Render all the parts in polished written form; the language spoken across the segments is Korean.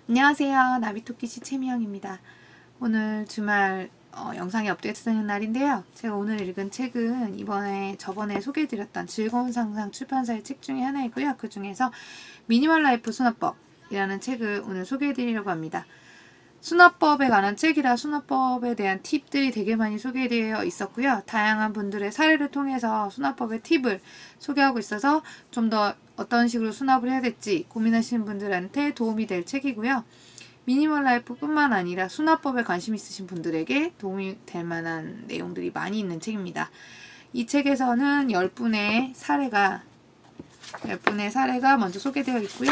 안녕하세요. 나비토끼씨 최미영입니다. 오늘 주말 영상이 업데이트되는 날인데요. 제가 오늘 읽은 책은 저번에 소개해드렸던 즐거운 상상 출판사의 책 중에 하나이고요. 그 중에서 미니멀 라이프 수납법이라는 책을 오늘 소개해드리려고 합니다. 수납법에 관한 책이라 수납법에 대한 팁들이 되게 많이 소개되어 있었고요. 다양한 분들의 사례를 통해서 수납법의 팁을 소개하고 있어서 좀 더 어떤 식으로 수납을 해야 될지 고민하시는 분들한테 도움이 될 책이고요. 미니멀 라이프 뿐만 아니라 수납법에 관심 있으신 분들에게 도움이 될 만한 내용들이 많이 있는 책입니다. 이 책에서는 10분의 사례가 먼저 소개되어 있고요.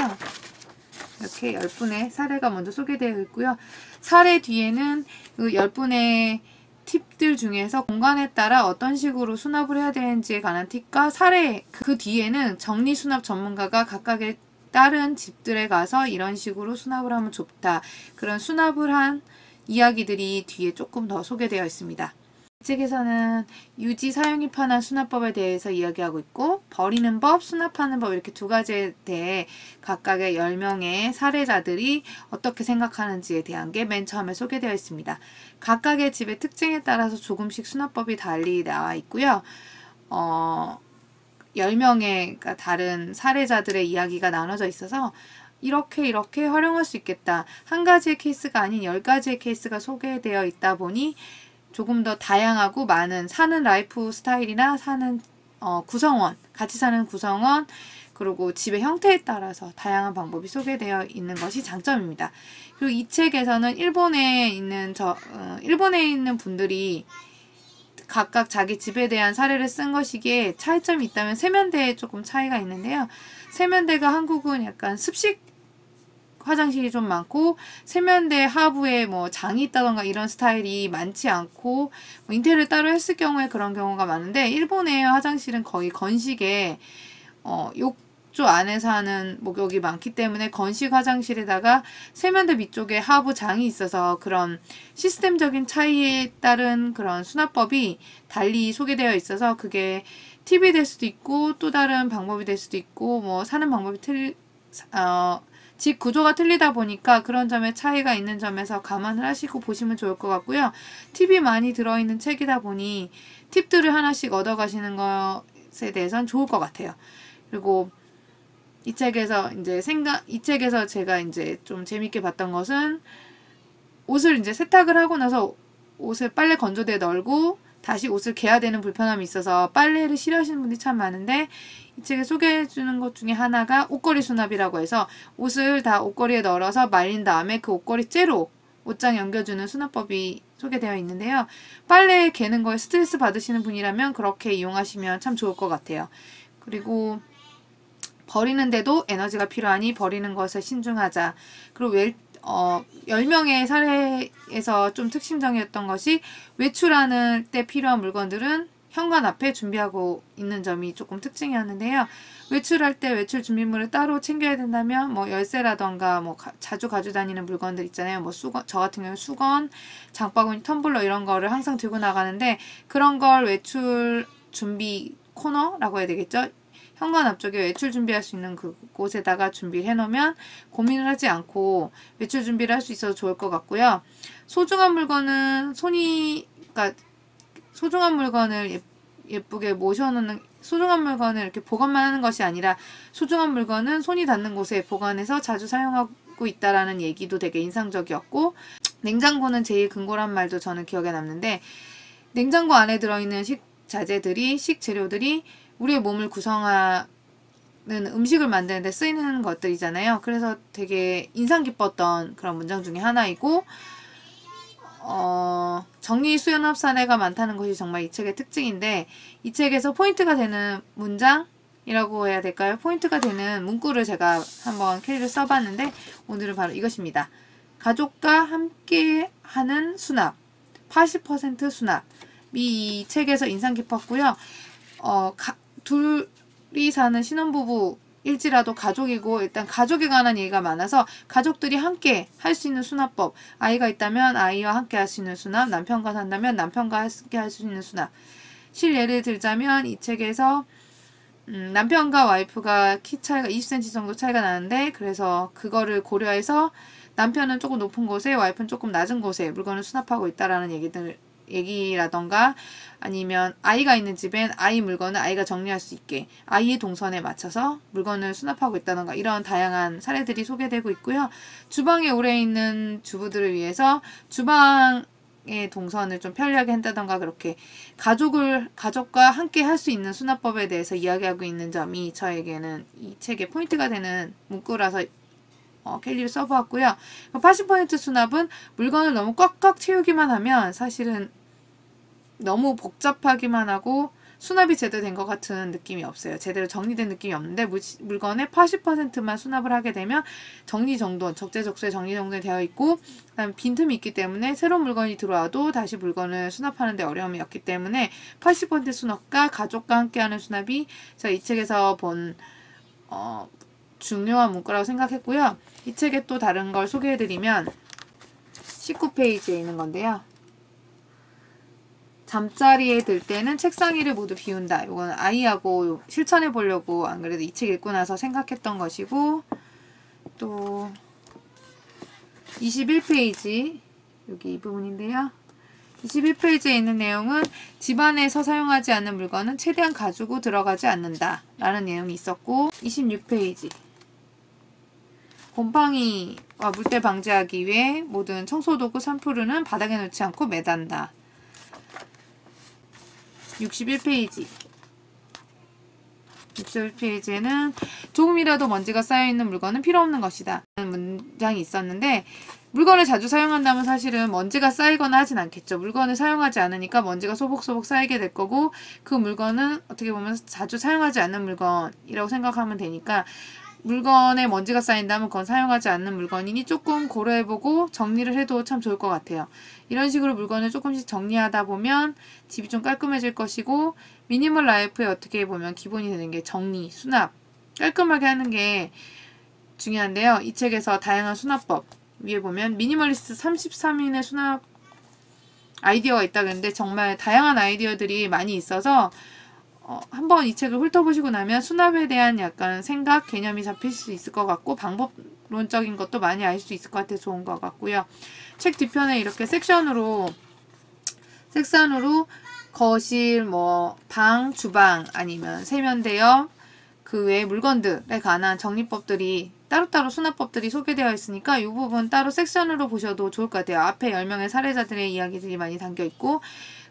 이렇게 10분의 사례가 먼저 소개되어 있고요. 사례 뒤에는 그 10분의 팁들 중에서 공간에 따라 어떤 식으로 수납을 해야 되는지에 관한 팁과 사례, 그 뒤에는 정리수납 전문가가 각각의 다른 집들에 가서 이런 식으로 수납을 하면 좋다. 그런 수납을 한 이야기들이 뒤에 조금 더 소개되어 있습니다. 이 책에서는 유지 사용이 편한 수납법에 대해서 이야기하고 있고, 버리는 법, 수납하는 법, 이렇게 두 가지에 대해 각각의 10명의 사례자들이 어떻게 생각하는지에 대한 게 맨 처음에 소개되어 있습니다. 각각의 집의 특징에 따라서 조금씩 수납법이 달리 나와 있고요. 10명의 다른 사례자들의 이야기가 나눠져 있어서 이렇게 활용할 수 있겠다. 한 가지의 케이스가 아닌 10가지의 케이스가 소개되어 있다 보니 조금 더 다양하고 많은 사는 라이프 스타일이나 사는 구성원, 같이 사는 구성원, 그리고 집의 형태에 따라서 다양한 방법이 소개되어 있는 것이 장점입니다. 그리고 이 책에서는 일본에 있는 분들이 각각 자기 집에 대한 사례를 쓴 것이기에 차이점이 있다면 세면대에 조금 차이가 있는데요. 세면대가 한국은 약간 습식 화장실이 좀 많고 세면대 하부에 뭐 장이 있다던가 이런 스타일이 많지 않고 인테리어를 따로 했을 경우에 그런 경우가 많은데, 일본의 화장실은 거의 건식에 욕조 안에서 하는 목욕이 많기 때문에 건식 화장실에다가 세면대 밑쪽에 하부 장이 있어서 그런 시스템적인 차이에 따른 그런 수납법이 달리 소개되어 있어서 그게 팁이 될 수도 있고 또 다른 방법이 될 수도 있고 뭐 사는 방법이 집 구조가 틀리다 보니까 그런 점에 차이가 있는 점에서 감안을 하시고 보시면 좋을 것 같고요. 팁이 많이 들어있는 책이다 보니 팁들을 하나씩 얻어가시는 것에 대해서는 좋을 것 같아요. 그리고 이 책에서 제가 이제 좀 재밌게 봤던 것은 옷을 이제 세탁을 하고 나서 옷을 빨래 건조대에 널고 다시 옷을 개야 되는 불편함이 있어서 빨래를 싫어하시는 분들이 참 많은데, 이 책에 소개해주는 것 중에 하나가 옷걸이 수납이라고 해서 옷을 다 옷걸이에 널어서 말린 다음에 그 옷걸이째로 옷장 연결주는 수납법이 소개되어 있는데요. 빨래 개는 거에 스트레스 받으시는 분이라면 그렇게 이용하시면 참 좋을 것 같아요. 그리고 버리는데도 에너지가 필요하니 버리는 것에 신중하자. 그리고 10명의 사례에서 좀 특징적이었던 것이 외출하는 때 필요한 물건들은 현관 앞에 준비하고 있는 점이 조금 특징이었는데요. 외출할 때 외출 준비물을 따로 챙겨야 된다면 뭐 열쇠라던가 뭐 자주 가지고 다니는 물건들 있잖아요. 뭐 수건, 저 같은 경우는 수건, 장바구니, 텀블러 이런 거를 항상 들고 나가는데, 그런 걸 외출 준비 코너라고 해야 되겠죠? 현관 앞쪽에 외출 준비할 수 있는 그곳에다가 준비를 해놓으면 고민을 하지 않고 외출 준비를 할 수 있어서 좋을 것 같고요. 소중한 물건은 소중한 물건을 예쁘게 모셔놓는, 소중한 물건을 이렇게 보관만 하는 것이 아니라 소중한 물건은 손이 닿는 곳에 보관해서 자주 사용하고 있다라는 얘기도 되게 인상적이었고, 냉장고는 제일 근고란 말도 저는 기억에 남는데, 냉장고 안에 들어있는 식재료들이 우리의 몸을 구성하는 음식을 만드는 데 쓰이는 것들이잖아요. 그래서 되게 인상 깊었던 그런 문장 중에 하나이고, 정리 수납 사례가 많다는 것이 정말 이 책의 특징인데, 이 책에서 포인트가 되는 문장이라고 해야 될까요? 포인트가 되는 문구를 제가 한번 캐리를 써봤는데, 오늘은 바로 이것입니다. 가족과 함께 하는 수납, 80% 수납. 이 책에서 인상 깊었고요. 둘이 사는 신혼부부일지라도 가족이고, 일단 가족에 관한 얘기가 많아서 가족들이 함께 할 수 있는 수납법, 아이가 있다면 아이와 함께 할 수 있는 수납, 남편과 산다면 남편과 함께 할 수 있는 수납. 예를 들자면 이 책에서 남편과 와이프가 키 차이가 20cm 정도 차이가 나는데, 그래서 그거를 고려해서 남편은 조금 높은 곳에 와이프는 조금 낮은 곳에 물건을 수납하고 있다라는 얘기라던가 아니면 아이가 있는 집엔 아이 물건을 아이가 정리할 수 있게 아이의 동선에 맞춰서 물건을 수납하고 있다던가 이런 다양한 사례들이 소개되고 있고요. 주방에 오래 있는 주부들을 위해서 주방의 동선을 좀 편리하게 한다던가 그렇게 가족과 함께 할 수 있는 수납법에 대해서 이야기하고 있는 점이 저에게는 이 책의 포인트가 되는 문구라서 캘리를 써보았고요. 80% 수납은 물건을 너무 꽉꽉 채우기만 하면 사실은 너무 복잡하기만 하고 수납이 제대로 된 것 같은 느낌이 없어요. 제대로 정리된 느낌이 없는데 물건의 80%만 수납을 하게 되면 정리정돈, 적재적소에 정리정돈이 되어 있고 그다음에 빈틈이 있기 때문에 새로운 물건이 들어와도 다시 물건을 수납하는 데 어려움이 없기 때문에 80% 수납과 가족과 함께하는 수납이 제가 이 책에서 본 중요한 문구라고 생각했고요. 이 책에 또 다른 걸 소개해드리면 19페이지에 있는 건데요. 잠자리에 들 때는 책상 위를 모두 비운다. 이건 아이하고 실천해 보려고 안 그래도 이 책 읽고 나서 생각했던 것이고 또 21페이지 여기 이 부분인데요. 21페이지에 있는 내용은 집안에서 사용하지 않는 물건은 최대한 가지고 들어가지 않는다 라는 내용이 있었고 26페이지 곰팡이와 물때 방지하기 위해 모든 청소도구 샴푸류는 바닥에 놓지 않고 매단다. 61페이지 61페이지에는 조금이라도 먼지가 쌓여있는 물건은 필요없는 것이다 라는 문장이 있었는데 물건을 자주 사용한다면 사실은 먼지가 쌓이거나 하진 않겠죠. 물건을 사용하지 않으니까 먼지가 소복소복 쌓이게 될 거고 그 물건은 어떻게 보면 자주 사용하지 않는 물건이라고 생각하면 되니까 물건에 먼지가 쌓인다면 그건 사용하지 않는 물건이니 조금 고려해보고 정리를 해도 참 좋을 것 같아요. 이런 식으로 물건을 조금씩 정리하다 보면 집이 좀 깔끔해질 것이고 미니멀 라이프에 어떻게 보면 기본이 되는 게 정리, 수납, 깔끔하게 하는 게 중요한데요. 이 책에서 다양한 수납법 위에 보면 미니멀리스트 33인의 수납 아이디어가 있다고 했는데 정말 다양한 아이디어들이 많이 있어서 한번 이 책을 훑어보시고 나면 수납에 대한 약간 생각, 개념이 잡힐 수 있을 것 같고 방법론적인 것도 많이 알 수 있을 것 같아서 좋은 것 같고요. 책 뒤편에 이렇게 섹션으로 거실, 방, 주방 아니면 세면대역 그 외의 물건들에 관한 정리법들이 따로따로 수납법들이 소개되어 있으니까 이 부분 따로 섹션으로 보셔도 좋을 것 같아요. 앞에 10명의 사례자들의 이야기들이 많이 담겨있고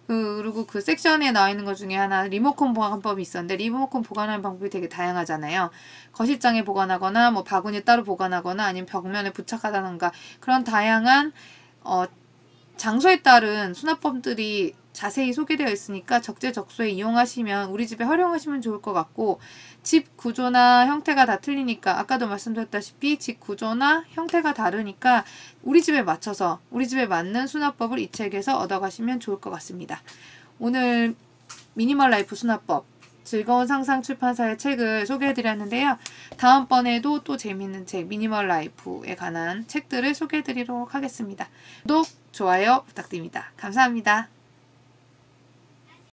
그리고 그 섹션에 나와 있는 것 중에 하나 리모컨 보관법이 있었는데 리모컨 보관하는 방법이 되게 다양하잖아요. 거실장에 보관하거나 바구니에 따로 보관하거나 아니면 벽면에 부착하다던가 그런 다양한 장소에 따른 수납법들이 자세히 소개되어 있으니까 적재적소에 이용하시면 우리 집에 활용하시면 좋을 것 같고 집 구조나 형태가 다 틀리니까 아까도 말씀드렸다시피 집 구조나 형태가 다르니까 우리 집에 맞춰서 우리 집에 맞는 수납법을 이 책에서 얻어가시면 좋을 것 같습니다. 오늘 미니멀 라이프 수납법 즐거운 상상 출판사의 책을 소개해드렸는데요. 다음번에도 또 재미있는 책 미니멀 라이프에 관한 책들을 소개해드리도록 하겠습니다. 구독, 좋아요 부탁드립니다. 감사합니다.